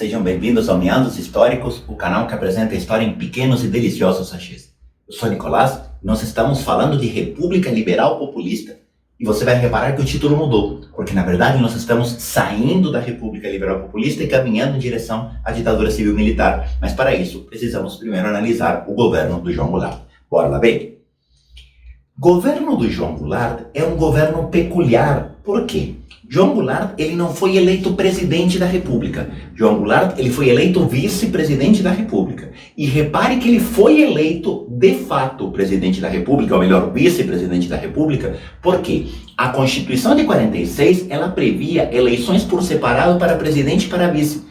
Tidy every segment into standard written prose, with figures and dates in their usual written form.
Sejam bem-vindos ao Meandros Históricos, o canal que apresenta a história em pequenos e deliciosos sachês. Eu sou Nicolás e nós estamos falando de República Liberal Populista. E você vai reparar que o título mudou, porque na verdade nós estamos saindo da República Liberal Populista e caminhando em direção à ditadura civil-militar. Mas para isso, precisamos primeiro analisar o governo do João Goulart. Bora lá, bem? O governo do João Goulart é um governo peculiar. Por quê? João Goulart, ele não foi eleito presidente da República. João Goulart, ele foi eleito vice-presidente da República. E repare que ele foi eleito, de fato, presidente da República, ou melhor, vice-presidente da República, porque a Constituição de 46, ela previa eleições por separado para presidente e para vice.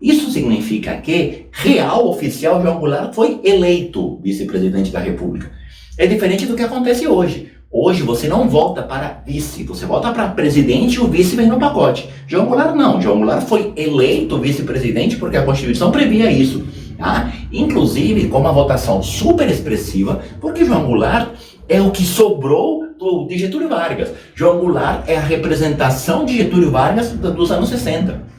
Isso significa que, real, oficial, João Goulart foi eleito vice-presidente da República. É diferente do que acontece hoje. Hoje você não volta para vice, você volta para presidente e o vice vem no pacote. João Goulart não, João Goulart foi eleito vice-presidente porque a Constituição previa isso. Tá? Inclusive com uma votação super expressiva, porque João Goulart é o que sobrou de Getúlio Vargas. João Goulart é a representação de Getúlio Vargas dos anos 60.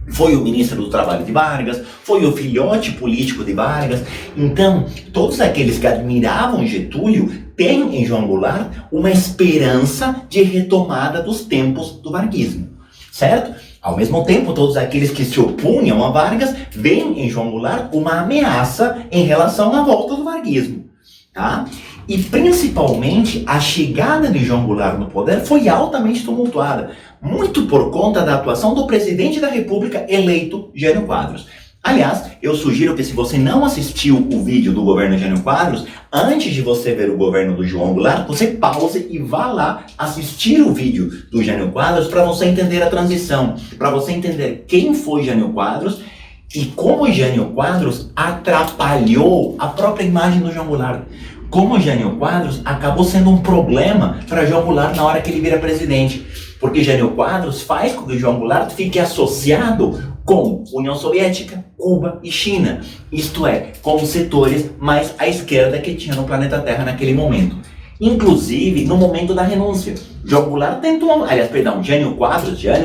Foi o ministro do Trabalho de Vargas, foi o filhote político de Vargas. Então, todos aqueles que admiravam Getúlio têm em João Goulart uma esperança de retomada dos tempos do varguismo, certo? Ao mesmo tempo, todos aqueles que se opunham a Vargas veem em João Goulart uma ameaça em relação à volta do varguismo, tá? E principalmente a chegada de João Goulart no poder foi altamente tumultuada, muito por conta da atuação do presidente da República eleito, Jânio Quadros. Aliás, eu sugiro que se você não assistiu o vídeo do governo Jânio Quadros, antes de você ver o governo do João Goulart, você pause e vá lá assistir o vídeo do Jânio Quadros para você entender a transição, para você entender quem foi Jânio Quadros e como Jânio Quadros atrapalhou a própria imagem do João Goulart. Como Jânio Quadros acabou sendo um problema para João Goulart na hora que ele vira presidente. Porque Jânio Quadros faz com que João Goulart fique associado com União Soviética, Cuba e China. Isto é, com os setores mais à esquerda que tinha no planeta Terra naquele momento. Inclusive, no momento da renúncia. Jânio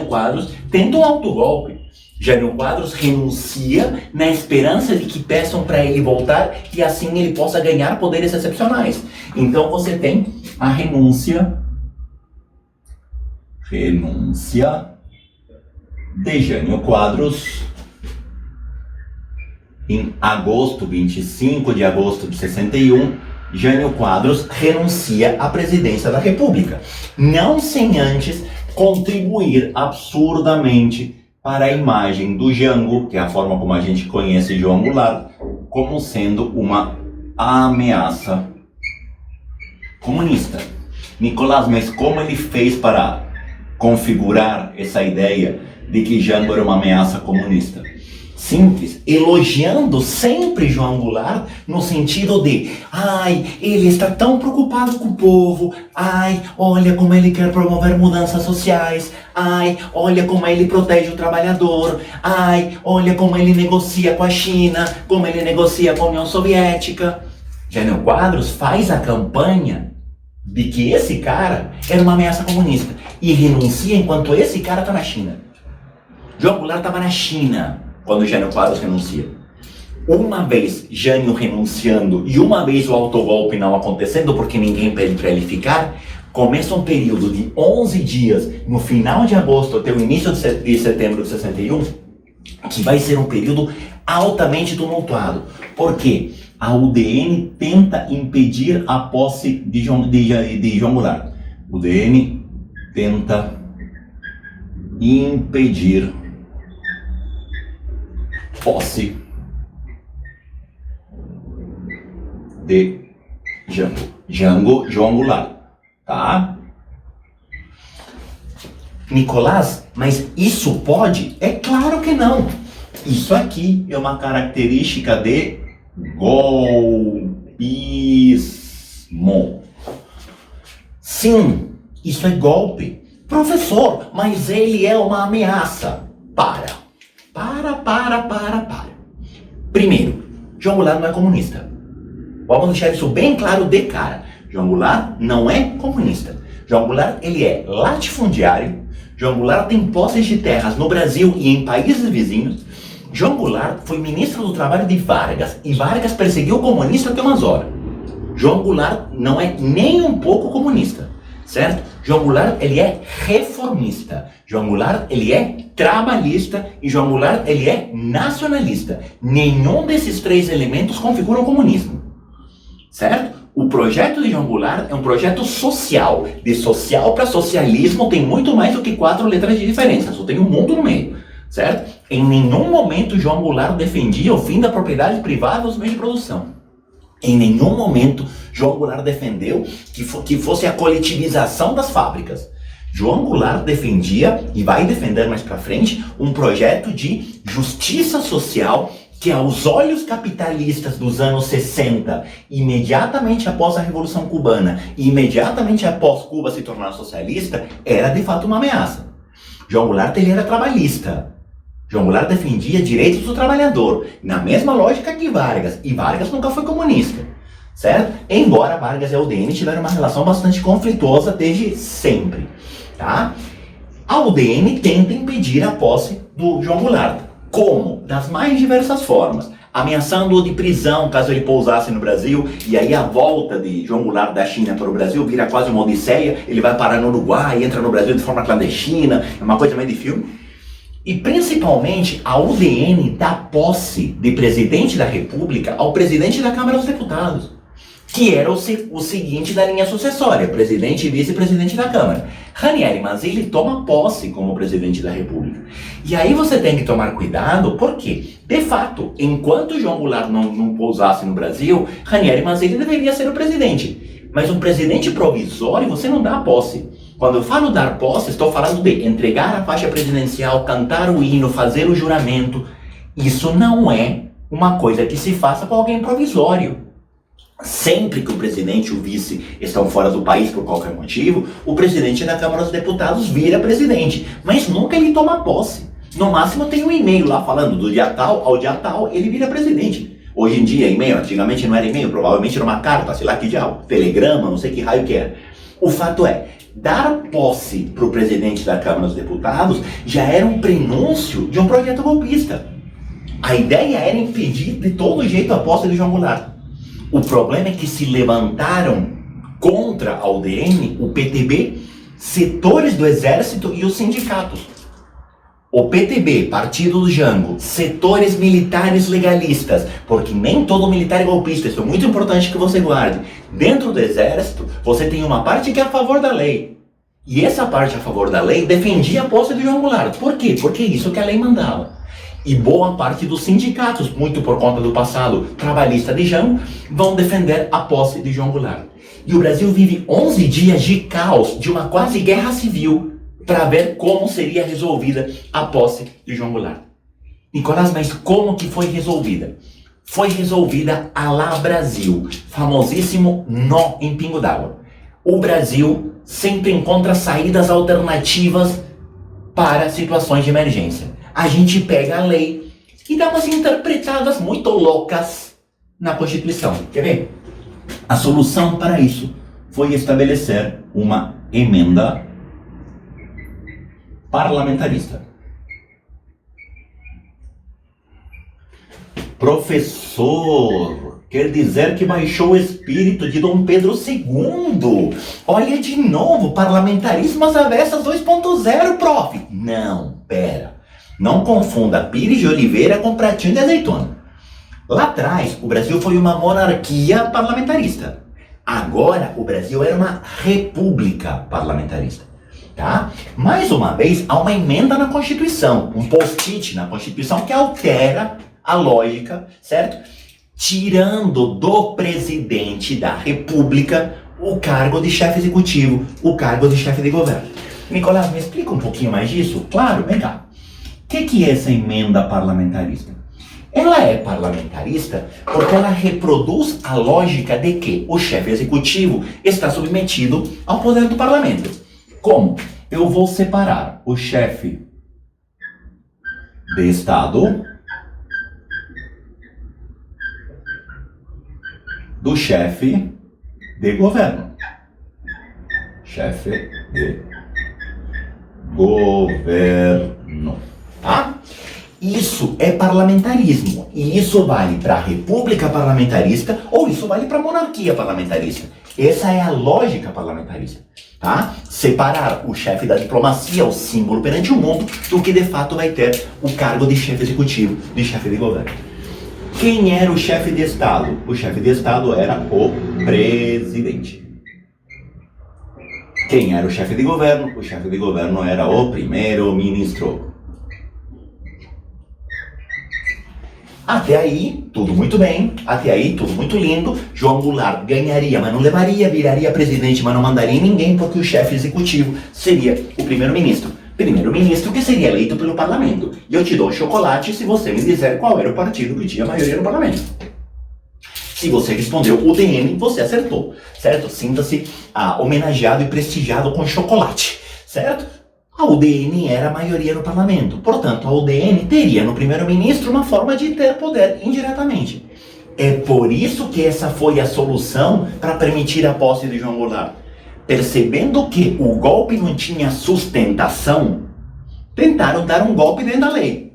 Quadros tenta um autogolpe. Jânio Quadros renuncia na esperança de que peçam para ele voltar e assim ele possa ganhar poderes excepcionais. Então você tem a renúncia de Jânio Quadros em 25 de agosto de 61, Jânio Quadros renuncia à presidência da República, não sem antes contribuir absurdamente para a imagem do Jango, que é a forma como a gente conhece João Goulart, como sendo uma ameaça comunista. Nicolás, mas como ele fez para configurar essa ideia de que Jango era uma ameaça comunista? Simples, elogiando sempre João Goulart no sentido de ele está tão preocupado com o povo, olha como ele quer promover mudanças sociais, olha como ele protege o trabalhador, olha como ele negocia com a China, como ele negocia com a União Soviética. Jânio Quadros faz a campanha de que esse cara era uma ameaça comunista e renuncia enquanto esse cara está na China. João Goulart estava na China quando Jânio Quadros renuncia. Uma vez Jânio renunciando e uma vez o autogolpe não acontecendo porque ninguém pede para ele ficar, começa um período de 11 dias no final de agosto até o início de setembro de 61, que vai ser um período altamente tumultuado. Por quê? A UDN tenta impedir a posse de João Goulart. O UDN tenta impedir posse de João Goulart, tá? Nicolás, mas isso pode? É claro que não. Isso aqui é uma característica de golpismo. Sim, isso é golpe. Professor, mas ele é uma ameaça. Para. Primeiro, João Goulart não é comunista. Vamos deixar isso bem claro de cara. João Goulart não é comunista. João Goulart, ele é latifundiário. João Goulart tem posses de terras no Brasil e em países vizinhos. João Goulart foi ministro do Trabalho de Vargas, e Vargas perseguiu o comunista até umas horas. João Goulart não é nem um pouco comunista, certo? João Goulart, ele é reformista. João Goulart, ele é trabalhista, e João Goulart, ele é nacionalista. Nenhum desses três elementos configura o comunismo, certo? O projeto de João Goulart é um projeto social. De social para socialismo tem muito mais do que 4 letras de diferença, só tem um mundo no meio, certo? Em nenhum momento João Goulart defendia o fim da propriedade privada dos meios de produção. Em nenhum momento João Goulart defendeu que fosse a coletivização das fábricas. João Goulart defendia, e vai defender mais para frente, um projeto de justiça social que aos olhos capitalistas dos anos 60, imediatamente após a Revolução Cubana e imediatamente após Cuba se tornar socialista, era de fato uma ameaça. João Goulart, ele era trabalhista. João Goulart defendia direitos do trabalhador, na mesma lógica que Vargas, e Vargas nunca foi comunista, certo? Embora Vargas e a UDN tiveram uma relação bastante conflituosa desde sempre, tá? A UDN tenta impedir a posse do João Goulart. Como? Das mais diversas formas. Ameaçando-o de prisão caso ele pousasse no Brasil, e aí a volta de João Goulart da China para o Brasil vira quase uma odisseia, ele vai parar no Uruguai, entra no Brasil de forma clandestina, é uma coisa meio de filme. E principalmente a UDN dá posse de presidente da República ao presidente da Câmara dos Deputados, que era o seguinte da linha sucessória, presidente e vice-presidente da Câmara. Ranieri Mazzilli toma posse como presidente da República. E aí você tem que tomar cuidado, porque, de fato, enquanto João Goulart não pousasse no Brasil, Ranieri Mazzilli deveria ser o presidente. Mas um presidente provisório você não dá posse. Quando eu falo dar posse, estou falando de entregar a faixa presidencial, cantar o hino, fazer o juramento. Isso não é uma coisa que se faça com alguém provisório. Sempre que o presidente e o vice estão fora do país por qualquer motivo, o presidente da Câmara dos Deputados vira presidente, mas nunca ele toma posse. No máximo tem um e-mail lá falando do dia tal ao dia tal, ele vira presidente. Hoje em dia, e-mail, antigamente não era e-mail, provavelmente era uma carta, sei lá que diabo, telegrama, não sei que raio que era. O fato é, dar posse para o presidente da Câmara dos Deputados já era um prenúncio de um projeto golpista. A ideia era impedir de todo jeito a posse de João Goulart. O problema é que se levantaram contra a UDN, o PTB, setores do Exército e os sindicatos. O PTB, Partido do Jango, setores militares legalistas, porque nem todo militar é golpista, isso é muito importante que você guarde. Dentro do Exército, você tem uma parte que é a favor da lei. E essa parte a favor da lei defendia a posse de João Goulart. Por quê? Porque é isso que a lei mandava. E boa parte dos sindicatos, muito por conta do passado trabalhista de Jango, vão defender a posse de João Goulart. E o Brasil vive 11 dias de caos, de uma quase guerra civil, para ver como seria resolvida a posse de João Goulart. Nicolás, mas como que foi resolvida? Foi resolvida à la Brasil, famosíssimo nó em pingo d'água. O Brasil sempre encontra saídas alternativas para situações de emergência. A gente pega a lei e dá umas interpretadas muito loucas na Constituição. Quer ver? A solução para isso foi estabelecer uma emenda parlamentarista. Professor, quer dizer que baixou o espírito de Dom Pedro II. Olha de novo, parlamentarismo às avessas 2.0, prof. Não, pera. Não confunda Pires de Oliveira com pratinho de azeitona. Lá atrás, o Brasil foi uma monarquia parlamentarista. Agora, o Brasil era uma república parlamentarista. Tá? Mais uma vez, há uma emenda na Constituição, um post-it na Constituição que altera a lógica, certo? Tirando do presidente da República o cargo de chefe executivo, o cargo de chefe de governo. Nicolás, me explica um pouquinho mais disso? Claro, vem cá. O que é essa emenda parlamentarista? Ela é parlamentarista porque ela reproduz a lógica de que o chefe executivo está submetido ao poder do parlamento. Como? Eu vou separar o chefe de Estado do chefe de governo. Chefe de governo. Tá? Isso é parlamentarismo. E isso vale para a república parlamentarista ou isso vale para a monarquia parlamentarista. Essa é a lógica parlamentarista. Tá? Separar o chefe da diplomacia, o símbolo perante o mundo, do que de fato vai ter o cargo de chefe executivo, de chefe de governo. Quem era o chefe de Estado? O chefe de Estado era o presidente. Quem era o chefe de governo? O chefe de governo era o primeiro-ministro. Até aí, tudo muito bem. Até aí, tudo muito lindo. João Goulart ganharia, mas não levaria, viraria presidente, mas não mandaria ninguém, porque o chefe executivo seria o primeiro-ministro. Primeiro-ministro que seria eleito pelo parlamento. E eu te dou chocolate se você me disser qual era o partido que tinha a maioria no parlamento. Se você respondeu o DN, você acertou, certo? Sinta-se homenageado e prestigiado com chocolate, certo? A UDN era a maioria no parlamento. Portanto, a UDN teria no primeiro-ministro uma forma de ter poder indiretamente. É por isso que essa foi a solução para permitir a posse de João Goulart. Percebendo que o golpe não tinha sustentação, tentaram dar um golpe dentro da lei.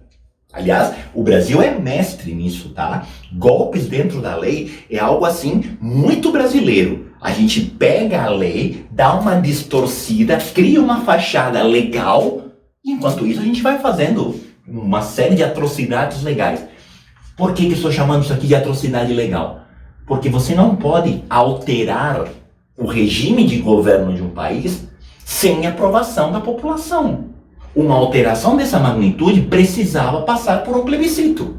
Aliás, o Brasil é mestre nisso, tá? Golpes dentro da lei é algo assim muito brasileiro. A gente pega a lei, dá uma distorcida, cria uma fachada legal, e enquanto isso a gente vai fazendo uma série de atrocidades legais. Por que estou chamando isso aqui de atrocidade legal? Porque você não pode alterar o regime de governo de um país sem aprovação da população. Uma alteração dessa magnitude precisava passar por um plebiscito.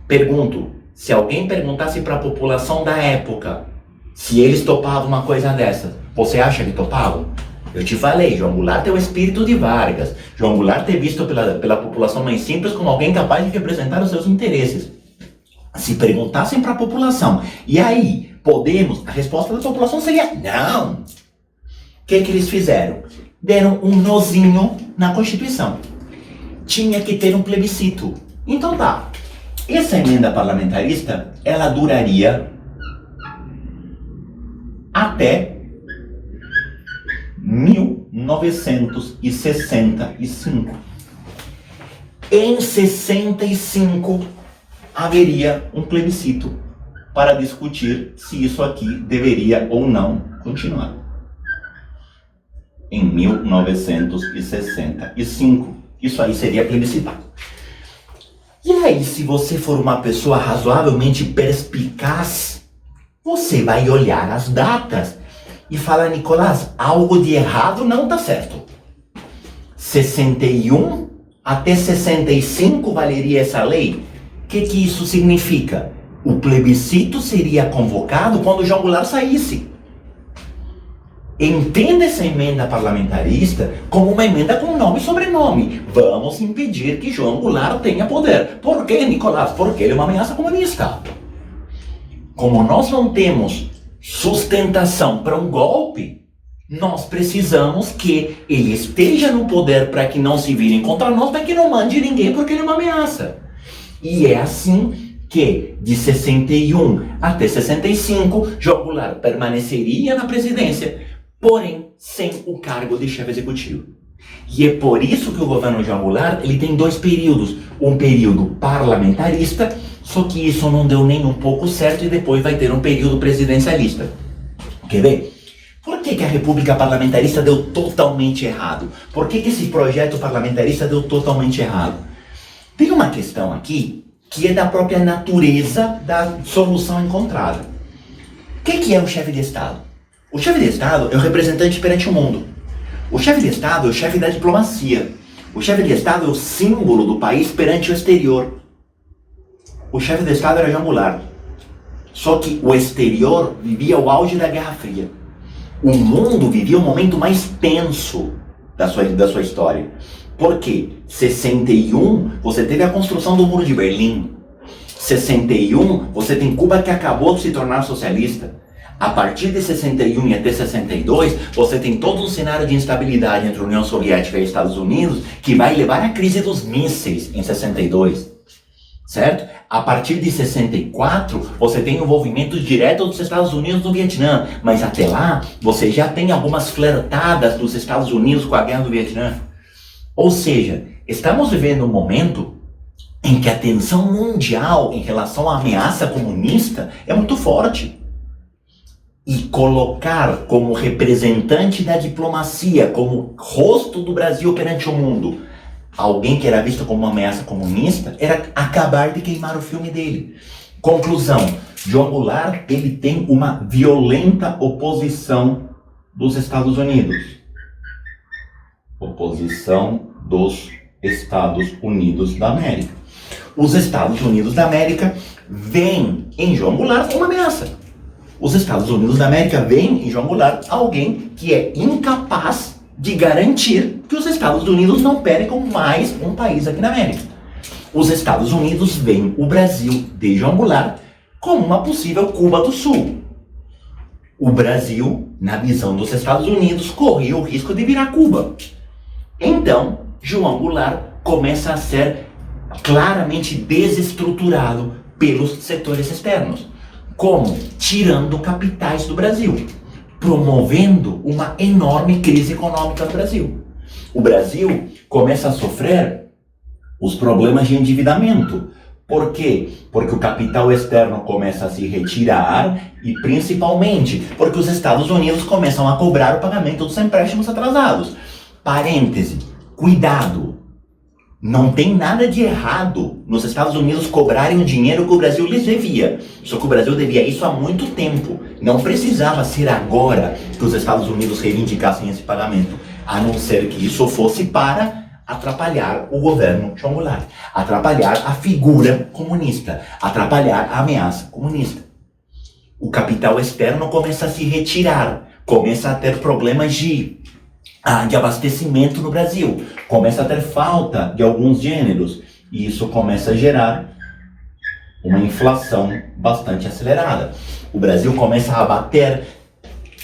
Pergunto, se alguém perguntasse para a população da época se eles topavam uma coisa dessa, você acha que topavam? Eu te falei, João Goulart tem o espírito de Vargas. João Goulart é visto pela população mais simples como alguém capaz de representar os seus interesses. Se perguntassem para a população, e aí, podemos? A resposta da população seria não. O que eles fizeram? Deram um nozinho na Constituição. Tinha que ter um plebiscito. Então tá, essa emenda parlamentarista, ela duraria até 1965. Em 65 haveria um plebiscito para discutir se isso aqui deveria ou não continuar. Em 1965, isso aí seria plebiscitado. E aí, se você for uma pessoa razoavelmente perspicaz, você vai olhar as datas e falar, Nicolás, algo de errado não está certo. 61 até 65 valeria essa lei? O que isso significa? O plebiscito seria convocado quando João Goulart saísse. Entenda essa emenda parlamentarista como uma emenda com nome e sobrenome. Vamos impedir que João Goulart tenha poder. Por quê, Nicolás? Porque ele é uma ameaça comunista. Como nós não temos sustentação para um golpe, nós precisamos que ele esteja no poder para que não se virem contra nós, para que não mande ninguém porque ele é uma ameaça. E é assim que, de 61 até 65, João Goulart permaneceria na presidência, porém sem o cargo de chefe executivo. E é por isso que o governo João Goulart ele tem dois períodos. Um período parlamentarista, só que isso não deu nem um pouco certo e depois vai ter um período presidencialista. Quer ver? Por que a República Parlamentarista deu totalmente errado? Por que esse projeto parlamentarista deu totalmente errado? Tem uma questão aqui que é da própria natureza da solução encontrada. O que é o chefe de Estado? O chefe de Estado é o representante perante o mundo. O chefe de Estado é o chefe da diplomacia. O chefe de Estado é o símbolo do país perante o exterior. O chefe de Estado era João Goulart. Só que o exterior vivia o auge da Guerra Fria. O mundo vivia o momento mais tenso da sua história. Por quê? 61, você teve a construção do Muro de Berlim. 61, você tem Cuba que acabou de se tornar socialista. A partir de 61 e até 62, você tem todo um cenário de instabilidade entre a União Soviética e Estados Unidos que vai levar à crise dos mísseis em 62. Certo? A partir de 64, você tem o envolvimento direto dos Estados Unidos no Vietnã. Mas até lá, você já tem algumas flertadas dos Estados Unidos com a guerra do Vietnã. Ou seja, estamos vivendo um momento em que a tensão mundial em relação à ameaça comunista é muito forte. E colocar como representante da diplomacia, como rosto do Brasil perante o mundo, alguém que era visto como uma ameaça comunista, era acabar de queimar o filme dele. Conclusão, João Goulart, ele tem uma violenta oposição dos Estados Unidos. Oposição dos Estados Unidos da América. Os Estados Unidos da América veem em João Goulart uma ameaça. Os Estados Unidos da América veem em João Goulart alguém que é incapaz de garantir que os Estados Unidos não percam mais um país aqui na América. Os Estados Unidos veem o Brasil de João Goulart como uma possível Cuba do Sul. O Brasil, na visão dos Estados Unidos, corria o risco de virar Cuba. Então, João Goulart começa a ser claramente desestruturado pelos setores externos. Como? Tirando capitais do Brasil, promovendo uma enorme crise econômica no Brasil. O Brasil começa a sofrer os problemas de endividamento. Por quê? Porque o capital externo começa a se retirar e principalmente porque os Estados Unidos começam a cobrar o pagamento dos empréstimos atrasados. Parêntese, cuidado! Não tem nada de errado nos Estados Unidos cobrarem o dinheiro que o Brasil lhes devia. Só que o Brasil devia isso há muito tempo. Não precisava ser agora que os Estados Unidos reivindicassem esse pagamento. A não ser que isso fosse para atrapalhar o governo João Goulart. Atrapalhar a figura comunista. Atrapalhar a ameaça comunista. O capital externo começa a se retirar. Começa a ter problemas de abastecimento no Brasil, começa a ter falta de alguns gêneros, e isso começa a gerar uma inflação bastante acelerada. O Brasil começa a bater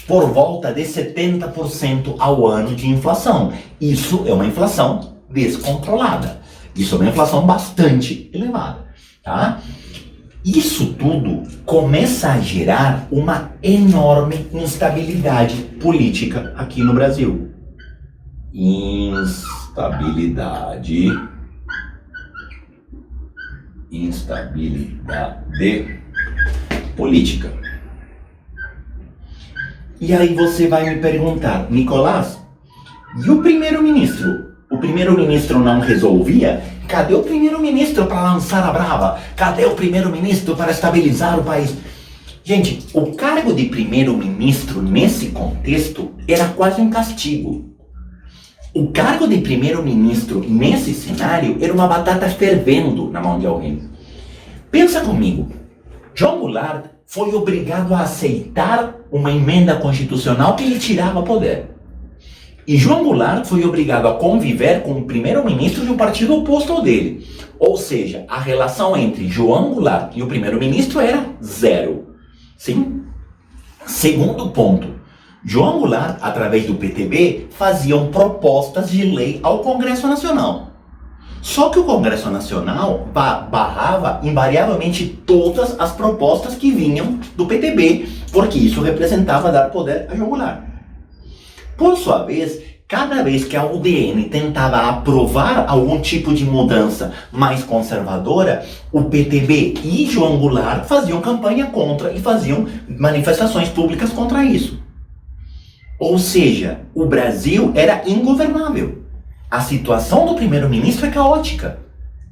por volta de 70% ao ano de inflação. Isso é uma inflação descontrolada. Isso é uma inflação bastante elevada, tá? Isso tudo começa a gerar uma enorme instabilidade política aqui no Brasil. Instabilidade política. E aí você vai me perguntar, Nicolás, e o primeiro-ministro? O primeiro-ministro não resolvia? Cadê o primeiro-ministro para lançar a brava? Cadê o primeiro-ministro para estabilizar o país? Gente, o cargo de primeiro-ministro nesse contexto era quase um castigo. O cargo de primeiro-ministro nesse cenário era uma batata fervendo na mão de alguém. Pensa comigo, João Goulart foi obrigado a aceitar uma emenda constitucional que lhe tirava poder. E João Goulart foi obrigado a conviver com o primeiro-ministro de um partido oposto ao dele. Ou seja, a relação entre João Goulart e o primeiro-ministro era zero. Sim? Segundo ponto. João Goulart, através do PTB, faziam propostas de lei ao Congresso Nacional. Só que o Congresso Nacional barrava invariavelmente todas as propostas que vinham do PTB, porque isso representava dar poder a João Goulart. Por sua vez, cada vez que a UDN tentava aprovar algum tipo de mudança mais conservadora, o PTB e João Goulart faziam campanha contra e faziam manifestações públicas contra isso. Ou seja, o Brasil era ingovernável. A situação do primeiro-ministro é caótica.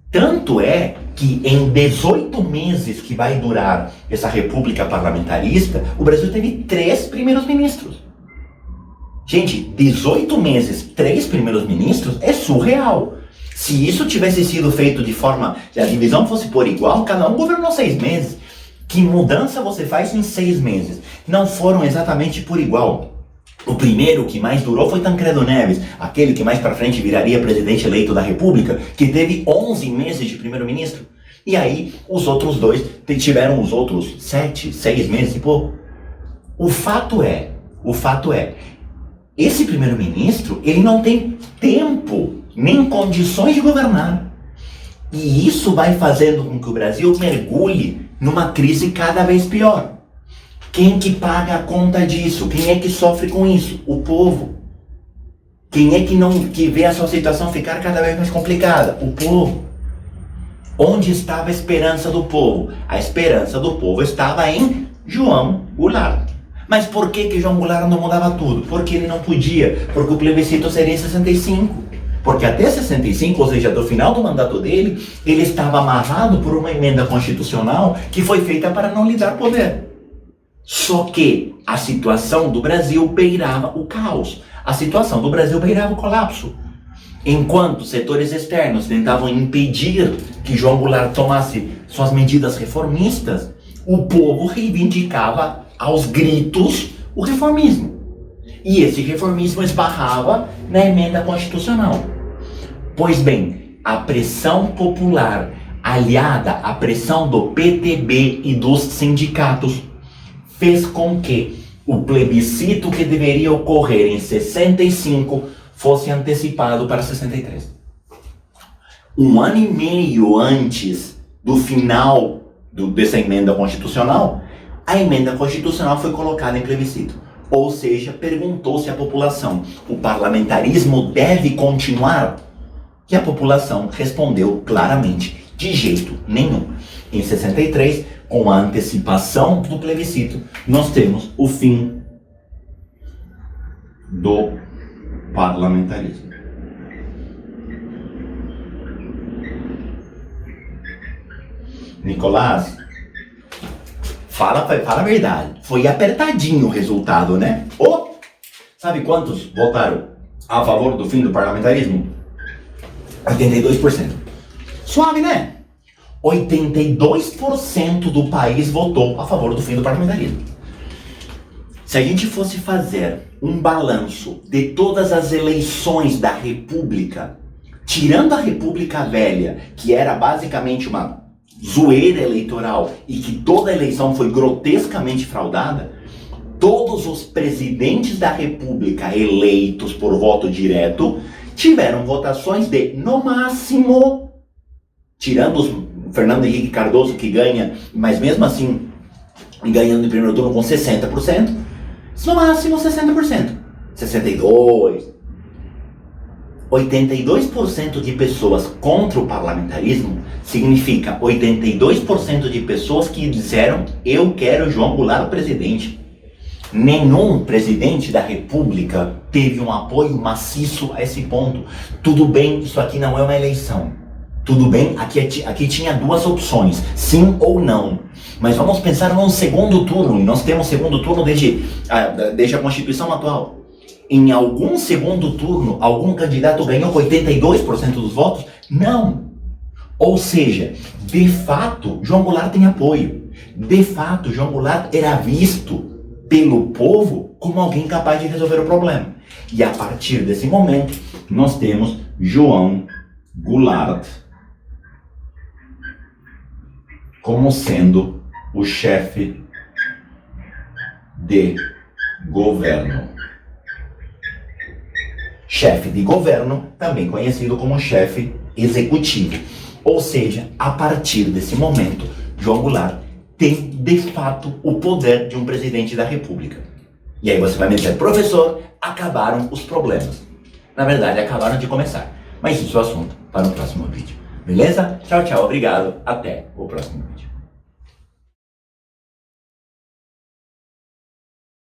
Tanto é que em 18 meses que vai durar essa república parlamentarista, o Brasil teve 3 primeiros-ministros. Gente, 18 meses, 3 primeiros-ministros é surreal. Se isso tivesse sido feito de forma, se a divisão fosse por igual, cada um governou 6 meses. Que mudança você faz em 6 meses? Não foram exatamente por igual. O primeiro que mais durou foi Tancredo Neves, aquele que mais para frente viraria presidente eleito da República, que teve 11 meses de primeiro-ministro. E aí, os outros dois tiveram os outros 7, 6 meses e pouco. O fato é, esse primeiro-ministro, ele não tem tempo, nem condições de governar. E isso vai fazendo com que o Brasil mergulhe numa crise cada vez pior. Quem que paga a conta disso? Quem é que sofre com isso? O povo. Quem é que vê a sua situação ficar cada vez mais complicada? O povo. Onde estava a esperança do povo? A esperança do povo estava em João Goulart. Mas por que João Goulart não mudava tudo? Porque ele não podia, porque o plebiscito seria em 65. Porque até 65, ou seja, do final do mandato dele, ele estava amarrado por uma emenda constitucional que foi feita para não lhe dar poder. Só que a situação do Brasil beirava o caos. A situação do Brasil beirava o colapso. Enquanto setores externos tentavam impedir que João Goulart tomasse suas medidas reformistas, o povo reivindicava aos gritos o reformismo. E esse reformismo esbarrava na emenda constitucional. Pois bem, a pressão popular, aliada à pressão do PTB e dos sindicatos, fez com que o plebiscito que deveria ocorrer em 65 fosse antecipado para 63. Um ano e meio antes do final dessa emenda constitucional, a emenda constitucional foi colocada em plebiscito. Ou seja, perguntou-se à população: o parlamentarismo deve continuar? E a população respondeu claramente: de jeito nenhum. Em 63, com a antecipação do plebiscito, nós temos o fim do parlamentarismo. Nicolás, fala a verdade. Foi apertadinho o resultado, né? Oh, sabe quantos votaram a favor do fim do parlamentarismo? 82%. Suave, né? 82% do país votou a favor do fim do parlamentarismo. Se a gente fosse fazer um balanço de todas as eleições da República, tirando a República Velha, que era basicamente uma zoeira eleitoral e que toda a eleição foi grotescamente fraudada, todos os presidentes da República eleitos por voto direto tiveram votações de, no máximo, tirando o Fernando Henrique Cardoso, que ganha, mas mesmo assim ganhando no primeiro turno com 60%, no máximo 60%, 62%. 82% de pessoas contra o parlamentarismo significa 82% de pessoas que disseram: eu quero João Goulart presidente. Nenhum presidente da República teve um apoio maciço a esse ponto. Tudo bem, isso aqui não é uma eleição. Tudo bem, aqui tinha duas opções, sim ou não. Mas vamos pensar num segundo turno, e nós temos segundo turno desde a Constituição atual. Em algum segundo turno, algum candidato ganhou com 82% dos votos? Não. Ou seja, de fato, João Goulart tem apoio. De fato, João Goulart era visto pelo povo como alguém capaz de resolver o problema. E a partir desse momento, nós temos João Goulart como sendo o chefe de governo. Chefe de governo, também conhecido como chefe executivo. Ou seja, a partir desse momento, João Goulart tem, de fato, o poder de um presidente da República. E aí você vai me dizer: professor, acabaram os problemas. Na verdade, acabaram de começar. Mas isso é o assunto para o próximo vídeo. Beleza? Tchau, tchau, obrigado. Até o próximo vídeo.